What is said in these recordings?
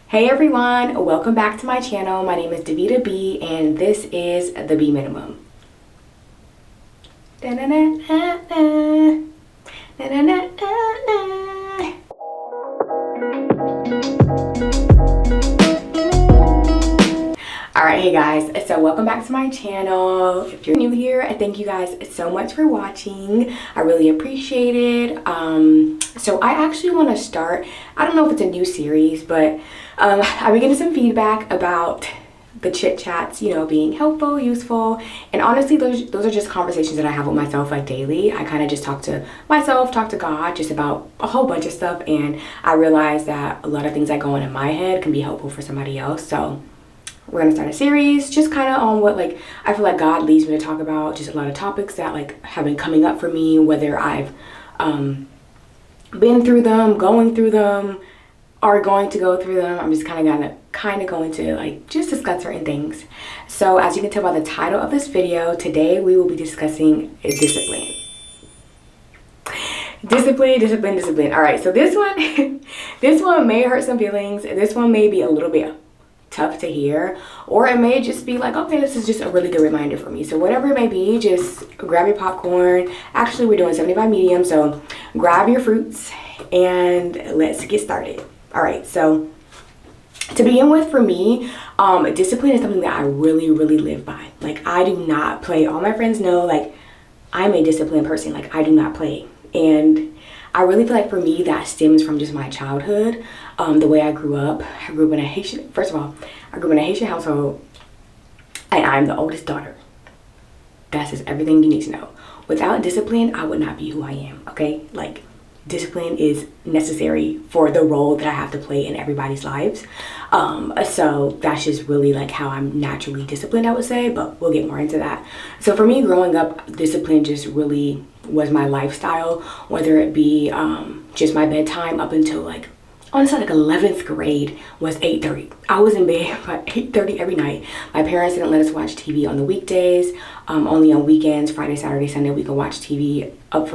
Hey everyone, welcome back to my channel. My name is Davita B and this is the B Minimum. Alright, hey guys, so welcome back to my channel. If you're new here, I thank you guys so much for watching. I really appreciate it. So I actually want to start, I don't know if it's a new series, but I've been getting some feedback about the chit chats, you know, being helpful, useful, and honestly those are just conversations that I have with myself like daily. I kind of just talk to myself, talk to God, just about a whole bunch of stuff, and I realize that a lot of things that go on in my head can be helpful for somebody else. So we're gonna start a series just kind of on what I feel like God leads me to talk about, just a lot of topics that have been coming up for me, whether I've been through them, going through them, are going to go through them. I'm just kind of going to just discuss certain things. So as you can tell by the title of this video, today we will be discussing discipline. Discipline. All right, so this one may hurt some feelings. This one may be a little bit tough to hear, or it may just be like, okay, this is just a really good reminder for me. So whatever it may be, just grab your popcorn. Actually, we're doing 75 medium, so grab your fruits and let's get started. All right, so to begin with, for me, discipline is something that I really live by. I do not play. All my friends know I'm a disciplined person. I do not play, and I really feel like for me that stems from just my childhood. The way I grew up in a Haitian, first of all, I grew up in a Haitian household, and I'm the oldest daughter. That's just everything you need to know. Without discipline, I would not be who I am, okay? Discipline is necessary for the role that I have to play in everybody's lives. So that's just really how I'm naturally disciplined, I would say, but we'll get more into that. So for me, growing up, discipline just really was my lifestyle, whether it be just my bedtime up until honestly 11th grade was 8:30. I was in bed by 8:30 every night. My parents didn't let us watch TV on the weekdays. Only on weekends, Friday, Saturday, Sunday, we could watch TV up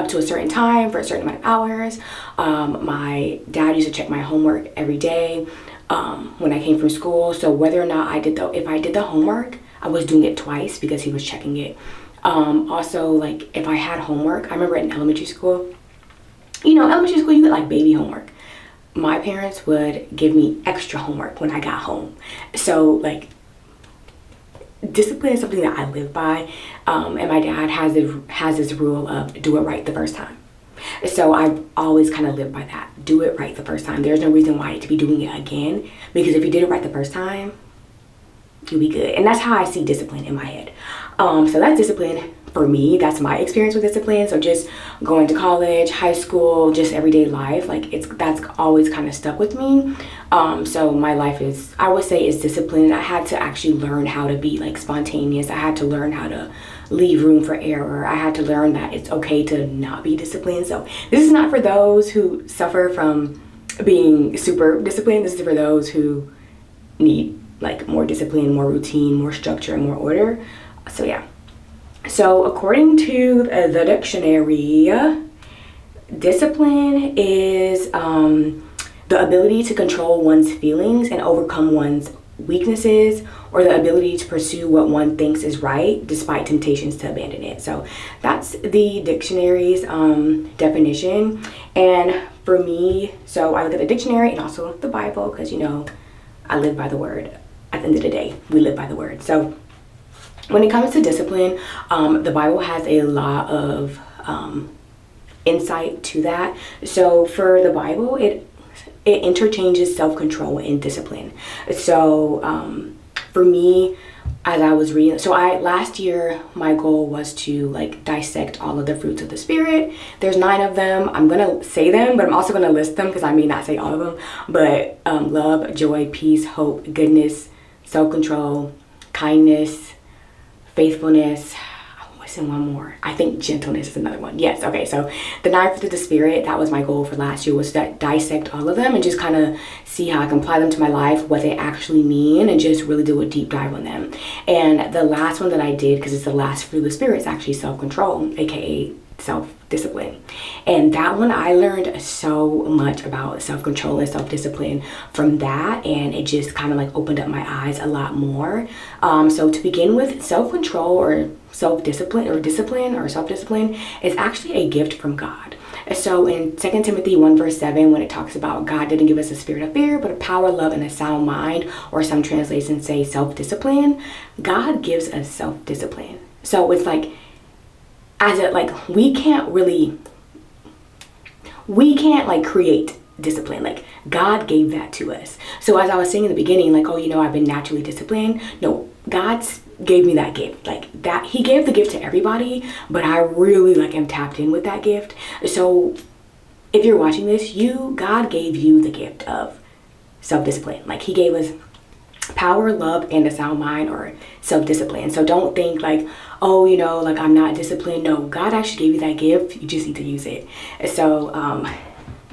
to a certain time for a certain amount of hours. My dad used to check my homework every day when I came from school. So whether or not if I did the homework, I was doing it twice because he was checking it. Also, if I had homework, I remember in elementary school, you get baby homework. My parents would give me extra homework when I got home. So discipline is something that I live by, and my dad has this rule of do it right the first time. So I've always kind of lived by that. Do it right the first time. There's no reason why to be doing it again, because if you did it right the first time, you'll be good. And that's how I see discipline in my head. So that's discipline for me. That's my experience with discipline. So just going to college, high school, just everyday life, that's always kind of stuck with me. So my life I would say is discipline. I had to actually learn how to be spontaneous. I had to learn how to leave room for error. I had to learn that it's okay to not be disciplined. So this is not for those who suffer from being super disciplined. This is for those who need more discipline, more routine, more structure, and more order. So yeah. So according to the dictionary, discipline is the ability to control one's feelings and overcome one's weaknesses, or the ability to pursue what one thinks is right despite temptations to abandon it. So that's the dictionary's definition. And for me, so I look at the dictionary and also the Bible, because I live by the word. At the end of the day, we live by the word. So when it comes to discipline, the Bible has a lot of insight to that. So for the Bible, it interchanges self-control and discipline. So for me, as I was reading, last year my goal was to dissect all of the fruits of the Spirit. There's 9 of them. I'm gonna say them, but I'm also gonna list them because I may not say all of them. But love, joy, peace, hope, goodness, self-control, kindness, faithfulness. What's in one more? I think gentleness is another one. Yes. Okay. So the 9 fruits of the Spirit, that was my goal for last year, was to dissect all of them and just kind of see how I can apply them to my life, what they actually mean, and just really do a deep dive on them. And the last one that I did, because it's the last fruit of the Spirit, is actually self-control, aka self-discipline. And that one, I learned so much about self-control and self-discipline from that, and it just kind of like opened up my eyes a lot more. So to begin with, self-control or self-discipline or discipline or self-discipline is actually a gift from God. So in 2 Timothy 1 verse 7, when it talks about God didn't give us a spirit of fear, but a power, love, and a sound mind, or some translations say self-discipline, God gives us self-discipline. So it's like, we can't like create discipline. Like, God gave that to us. So as I was saying in the beginning, like, oh, you know, I've been naturally disciplined. No, God gave me that gift. Like, that he gave the gift to everybody, but I really like am tapped in with that gift. So if you're watching this, God gave you the gift of self-discipline. Like, he gave us power, love, and a sound mind, or self-discipline. So don't think like, oh, you know, like I'm not disciplined. No, God actually gave you that gift. You just need to use it. So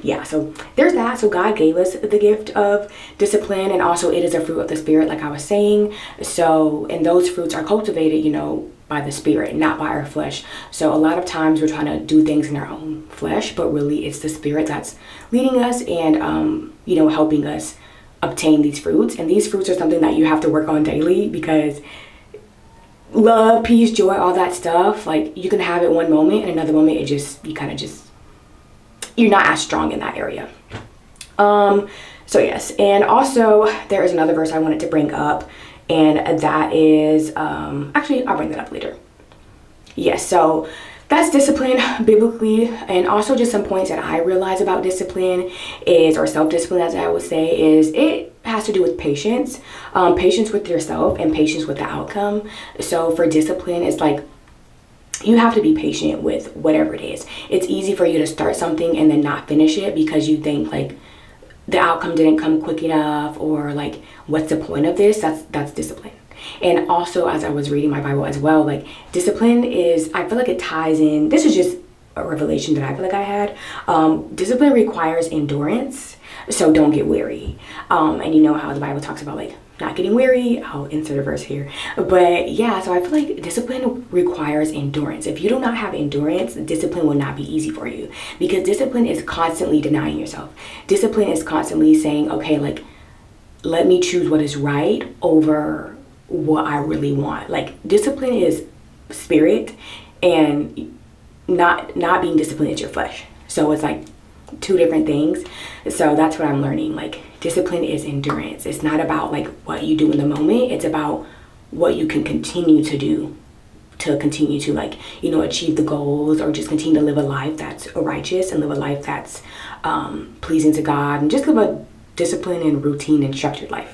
yeah, so there's that. So God gave us the gift of discipline, and also it is a fruit of the Spirit, like I was saying. So, and those fruits are cultivated, you know, by the Spirit, not by our flesh. So a lot of times we're trying to do things in our own flesh, but really it's the Spirit that's leading us and, you know, helping us obtain these fruits. And these fruits are something that you have to work on daily, because love, peace, joy, all that stuff, like you can have it one moment and another moment you're not as strong in that area. So yes, and also there is another verse I wanted to bring up, and that is actually I'll bring that up later. Yes, so that's discipline biblically, and also just some points that I realize about discipline is, or self-discipline as I would say, is it has to do with patience, patience with yourself and patience with the outcome. So for discipline, it's like you have to be patient with whatever it is. It's easy for you to start something and then not finish it because you think like the outcome didn't come quick enough, or like, what's the point of this? That's discipline. And also, as I was reading my Bible as well, like discipline is, I feel like it ties in, this is just a revelation that I feel like I had. Discipline requires endurance, so don't get weary. And you know how the Bible talks about like not getting weary. I'll insert a verse here. But yeah, so I feel like discipline requires endurance. If you do not have endurance, discipline will not be easy for you, because discipline is constantly denying yourself. Discipline is constantly saying, okay, like, let me choose what is right over what I really want. Like, discipline is spirit, and not being disciplined is your flesh. So it's like two different things. So that's what I'm learning. Like, discipline is endurance. It's not about like what you do in the moment. It's about what you can continue to do to continue to, like, you know, achieve the goals, or just continue to live a life that's righteous and live a life that's pleasing to God, and just live a disciplined and routine and structured life.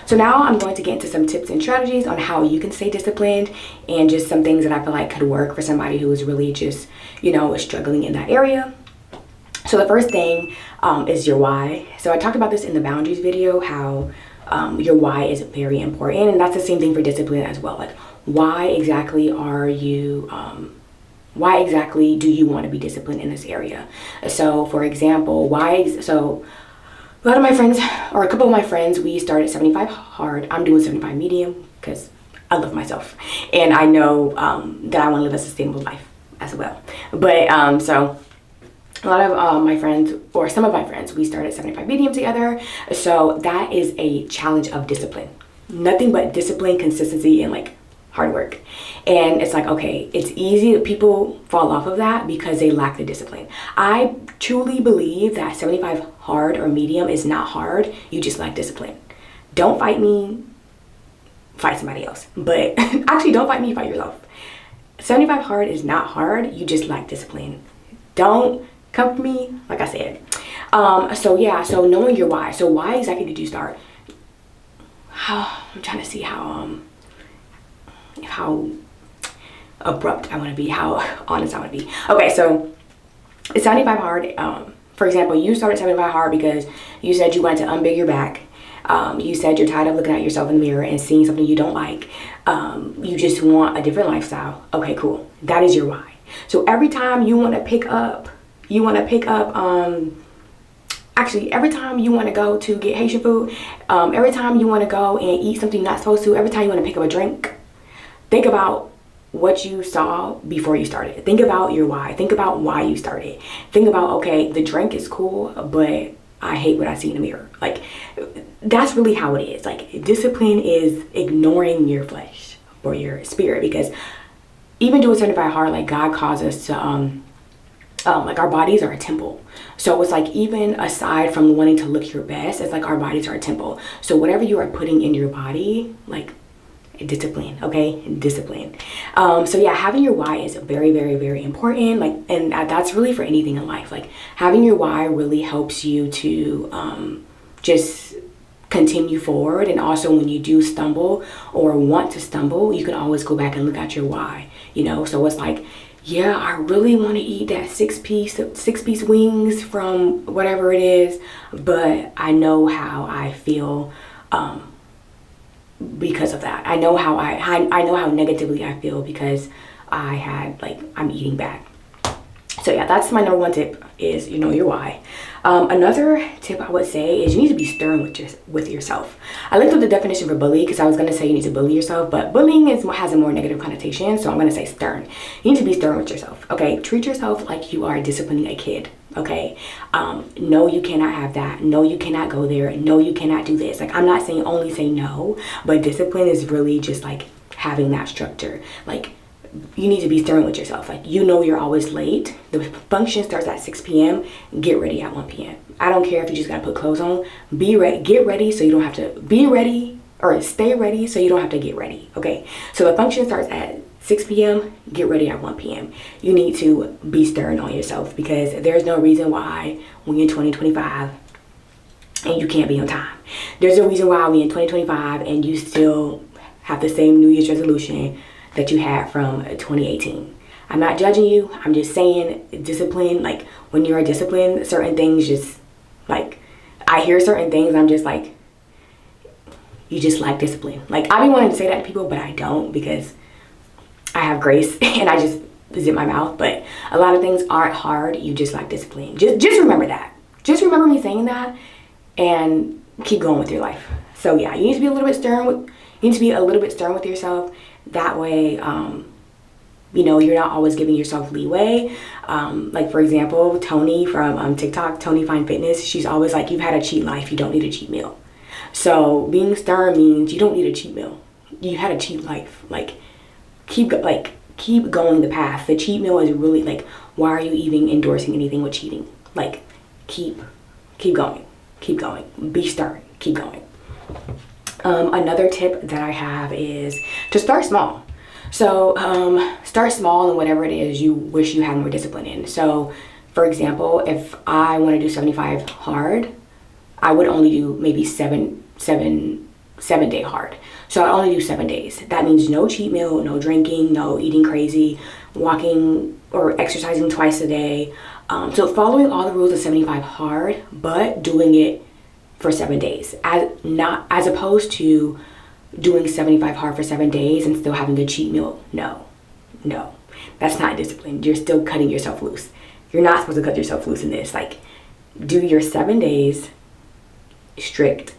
So now I'm going to get into some tips and strategies on how you can stay disciplined, and just some things that I feel like could work for somebody who is really just, you know, struggling in that area. So the first thing is your why. So I talked about this in the boundaries video, how your why is very important, and that's the same thing for discipline as well. Like, why exactly are you why exactly do you want to be disciplined in this area? So for example, so a lot of my friends, or a couple of my friends, we started 75 hard. I'm doing 75 medium because I love myself, and I know that I want to live a sustainable life as well. But so a lot of my friends, or some of my friends, we started 75 medium together. So that is a challenge of discipline. Nothing but discipline, consistency, and like hard work. And it's like, okay, it's easy that people fall off of that because they lack the discipline. I truly believe that 75 hard or medium is not hard. You just lack discipline. Don't fight me, fight somebody else. But actually, don't fight me, fight yourself. 75 hard is not hard. You just lack discipline. Don't come for me, like I said. So yeah, so knowing your why. So why exactly did you start? I'm trying to see how abrupt I want to be, how honest I want to be. Okay, so it's 75 hard. For example, you started 75 hard because you said you wanted to unbig your back. You said you're tired of looking at yourself in the mirror and seeing something you don't like. You just want a different lifestyle. Okay, cool. That is your why. So every time you want to pick up, actually, every time you want to go to get Haitian food, every time you want to go and eat something you're not supposed to, every time you want to pick up a drink, think about what you saw before you started. Think about your why. Think about why you started. Think about, okay, the drink is cool, but I hate what I see in the mirror. Like, that's really how it is. Like, discipline is ignoring your flesh or your spirit, because even doing 75 hard, like, God calls us to, like, our bodies are a temple. So it's like, even aside from wanting to look your best, it's like our bodies are a temple. So whatever you are putting in your body, like, discipline, okay? Discipline. So yeah, having your why is very, very, very important. Like, and that's really for anything in life. Like, having your why really helps you to just continue forward. And also, when you do stumble or want to stumble, you can always go back and look at your why, you know? So it's like, yeah, I really want to eat that six piece wings from whatever it is, but I know how I feel because of that. I know how I know how negatively I feel because I'm eating bad. So yeah, that's my number one tip, is you know your why. Another tip I would say is you need to be stern with yourself. I looked up the definition for bully because I was going to say you need to bully yourself, but bullying has a more negative connotation, so I'm going to say stern. You need to be stern with yourself, okay? Treat yourself like you are disciplining a kid, okay? No, you cannot have that. No, you cannot go there. No, you cannot do this. Like, I'm not saying only say no, but discipline is really just like having that structure. Like, you need to be stern with yourself. Like, you know you're always late. The function starts at 6 p.m. Get ready at 1 p.m. I don't care if you just gotta put clothes on. Be ready. Get ready so you don't have to be ready, or stay ready so you don't have to get ready. Okay. So the function starts at 6 p.m. Get ready at 1 p.m. You need to be stern on yourself, because there's no reason why when you're 2025 and you can't be on time. There's no reason why when you're 2025 and you still have the same New Year's resolution that you had from 2018. I'm not judging you. I'm just saying, discipline, like, when you're disciplined, certain things just, like, I hear certain things, I'm just like, you just lack discipline. Like, I've been wanting to say that to people, but I don't, because I have grace and I just zip my mouth. But a lot of things aren't hard. You just lack discipline. Just remember that. Just remember me saying that and keep going with your life. So yeah, you need to be a little bit stern with yourself. That way, you know, you're not always giving yourself leeway. Like, for example, Tony from TikTok, Tony Fine Fitness, she's always like, you've had a cheat life, you don't need a cheat meal. So being stern means you don't need a cheat meal. You had a cheat life. Like, keep going the path. The cheat meal is really like, why are you even endorsing anything with cheating? Like, keep going. Keep going. Be stern. Keep going. Another tip that I have is to start small. So start small in whatever it is you wish you had more discipline in. So for example, if I want to do 75 hard, I would only do maybe seven day hard. So I only do 7 days. That means no cheat meal, no drinking, no eating crazy, walking or exercising twice a day. So following all the rules of 75 hard, but doing it for 7 days, as opposed to doing 75 hard for 7 days and still having a cheat meal. No, that's not discipline. You're still cutting yourself loose. You're not supposed to cut yourself loose in this. Like, do your 7 days strict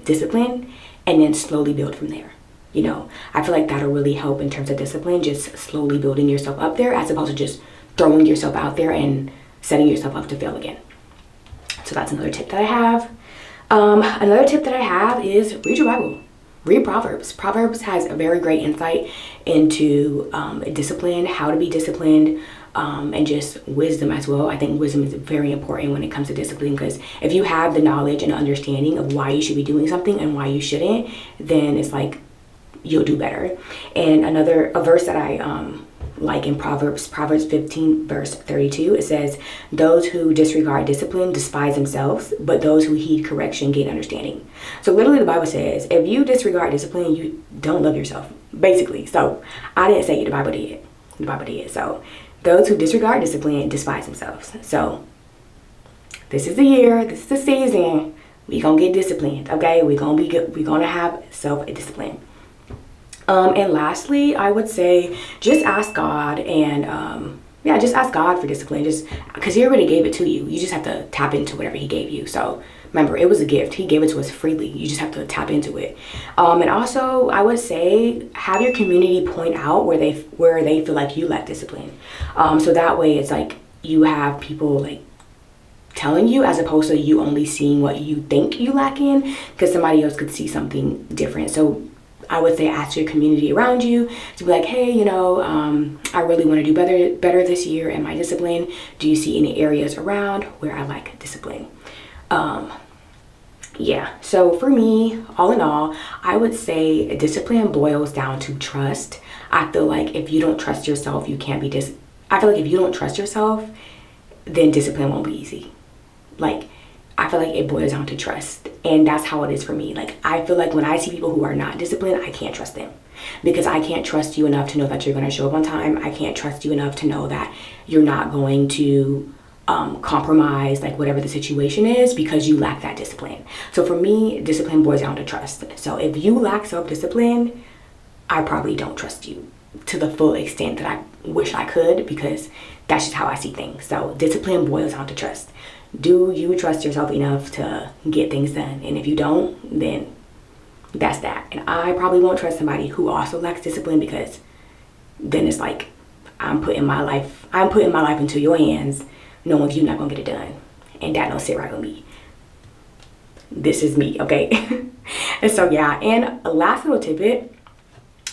discipline and then slowly build from there. You know, I feel like that'll really help in terms of discipline, just slowly building yourself up there, as opposed to just throwing yourself out there and setting yourself up to fail again. So that's another tip that I have. Another tip that I have is read your Bible. Read Proverbs. Proverbs has a very great insight into discipline, how to be disciplined, and just wisdom as well. I think wisdom is very important when it comes to discipline, because if you have the knowledge and understanding of why you should be doing something and why you shouldn't, then it's like you'll do better. And a verse that I like in Proverbs 15 verse 32, it says, those who disregard discipline despise themselves, but those who heed correction gain understanding. So literally the Bible says, if you disregard discipline, you don't love yourself, basically. So I didn't say it, the Bible did. So those who disregard discipline despise themselves. So this is the year, this is the season, we gonna get disciplined, okay? We're gonna have self-discipline. And lastly, I would say just ask God, and just ask God for discipline, just because he already gave it to you. You just have to tap into whatever he gave you. So Remember, it was a gift. He gave it to us freely. You just have to tap into it. And also, I would say have your community point out where they feel like you lack discipline. So that way it's like you have people like telling you, as opposed to you only seeing what you think you lack in, because somebody else could see something different. So I would say ask your community around you to be like, hey, you know, I really want to do better this year in my discipline. Do you see any areas around where I lack discipline? Yeah, so for me, all in all, I would say discipline boils down to trust. I feel like if you don't trust yourself, you can't be I feel like if you don't trust yourself, then discipline won't be easy. Like, I feel like it boils down to trust, and that's how it is for me. Like, I feel like when I see people who are not disciplined, I can't trust them, because I can't trust you enough to know that you're going to show up on time. I can't trust you enough to know that you're not going to compromise like whatever the situation is, because you lack that discipline. So for me, discipline boils down to trust. So if you lack self-discipline, I probably don't trust you to the full extent that I wish I could, because that's just how I see things. So discipline boils down to trust. Do you trust yourself enough to get things done? And if you don't, then that's that. And I probably won't trust somebody who also lacks discipline, because then it's like I'm putting my life into your hands, knowing you're not gonna get it done, and that don't sit right with me. This is me, okay? And so yeah, and a last little tidbit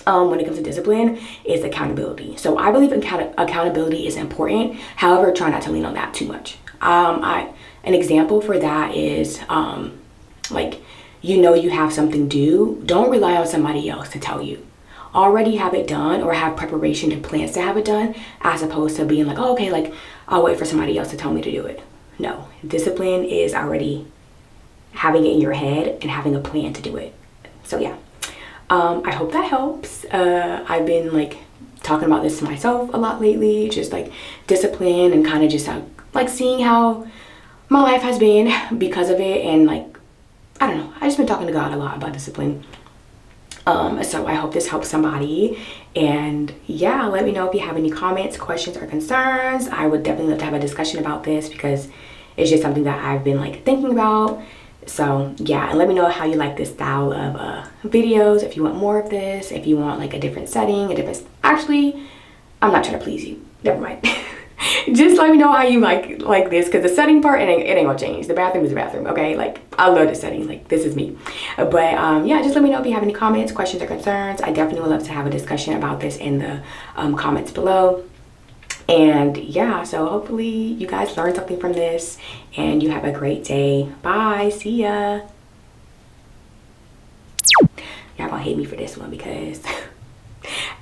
when it comes to discipline is accountability. So I believe accountability is important. However, try not to lean on that too much. An example for that is like, you know, you have something due. Don't rely on somebody else to tell you. Already have it done, or have preparation and plans to have it done, as opposed to being like, oh, okay, like I'll wait for somebody else to tell me to do it. No, discipline is already having it in your head and having a plan to do it. So yeah, I hope that helps. I've been like talking about this to myself a lot lately, just like discipline, and kind of just like seeing how my life has been because of it. And like, I don't know, I just been talking to God a lot about discipline. So I hope this helps somebody. And yeah, let me know if you have any comments, questions, or concerns. I would definitely love to have a discussion about this, because it's just something that I've been like thinking about. So yeah, and let me know how you like this style of videos, if you want more of this, if you want like a different setting, actually, I'm not trying to please you, never mind. Just let me know how you like this, because the setting part, it ain't gonna change. The bathroom is the bathroom, okay? Like, I love the setting, like this is me. But yeah, just let me know if you have any comments, questions, or concerns. I definitely would love to have a discussion about this in the comments below. And yeah, so hopefully you guys learned something from this, and you have a great day. Bye, see ya. Y'all gonna hate me for this one, because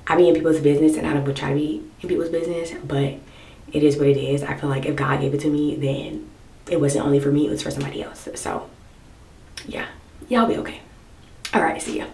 I be in people's business, and I don't try to be in people's business, but it is what it is. I feel like if God gave it to me, then it wasn't only for me, it was for somebody else. So yeah, y'all be okay. All right, see ya.